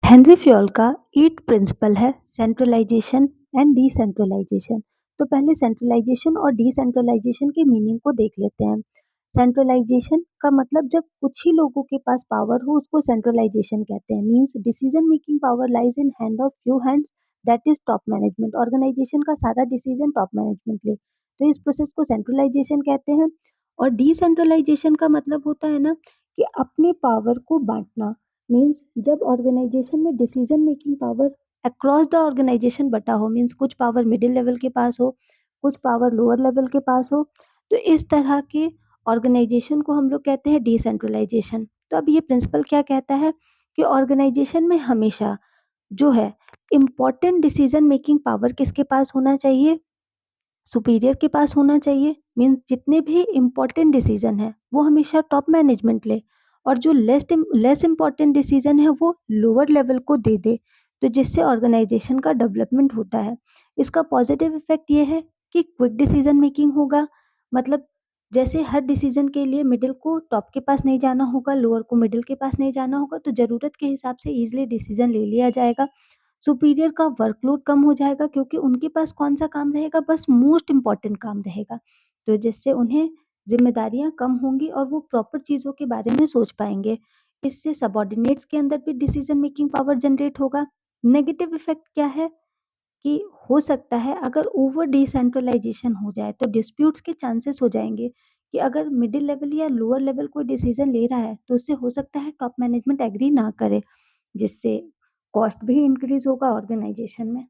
Henry Fayol का 8 principal है centralization and decentralization. तो पहले सेंट्रलाइजेशन और डिसेंट्रलाइजेशन के मीनिंग को देख लेते हैं। सेंट्रलाइजेशन का मतलब जब कुछ ही लोगों के पास पावर हो उसको सेंट्रलाइजेशन कहते हैं। Means decision making power lies in hand of few hands, that is top management. Organisation का सारा डिसीजन टॉप मैनेजमेंट ले, तो इस प्रोसेस को सेंट्रलाइजेशन कहते हैं। और डिसेंट्रलाइजेशन का मतलब होता है ना कि अपने पावर को बांटना। मीन्स जब ऑर्गेनाइजेशन में decision making power across the organisation बटा हो, मीन्स कुछ पावर मिडिल लेवल के पास हो, कुछ पावर लोअर लेवल के पास हो, तो इस तरह के ऑर्गेनाइजेशन को हम लोग कहते हैं डिसेंट्रलाइजेशन। तो अब ये प्रिंसिपल क्या कहता है कि ऑर्गेनाइजेशन में हमेशा जो है इम्पोर्टेंट डिसीजन मेकिंग पावर किसके पास होना चाहिए? सुपीरियर के पास होना चाहिए। मीन्स जितने भी इम्पोर्टेंट डिसीजन है वो हमेशा टॉप मैनेजमेंट ले, और जो लेस इम्पोर्टेंट डिसीजन है वो लोअर लेवल को दे दे, तो जिससे ऑर्गेनाइजेशन का डेवलपमेंट होता है। इसका पॉजिटिव इफेक्ट ये है कि क्विक डिसीजन मेकिंग होगा। मतलब जैसे हर डिसीजन के लिए मिडिल को टॉप के पास नहीं जाना होगा, लोअर को मिडिल के पास नहीं जाना होगा, तो ज़रूरत के हिसाब से ईजिली डिसीजन ले लिया जाएगा। सुपीरियर का वर्कलोड कम हो जाएगा क्योंकि उनके पास कौन सा काम रहेगा? बस मोस्ट इम्पॉर्टेंट काम रहेगा, तो जिससे उन्हें जिम्मेदारियां कम होंगी और वो प्रॉपर चीज़ों के बारे में सोच पाएंगे। इससे सबॉर्डिनेट्स के अंदर भी डिसीजन मेकिंग पावर जनरेट होगा। नेगेटिव इफेक्ट क्या है कि हो सकता है अगर ओवर डिसेंट्रलाइजेशन हो जाए तो डिस्प्यूट्स के चांसेस हो जाएंगे, कि अगर मिडिल लेवल या लोअर लेवल कोई डिसीजन ले रहा है तो उससे हो सकता है टॉप मैनेजमेंट एग्री ना करे, जिससे कॉस्ट भी इंक्रीज होगा ऑर्गेनाइजेशन में।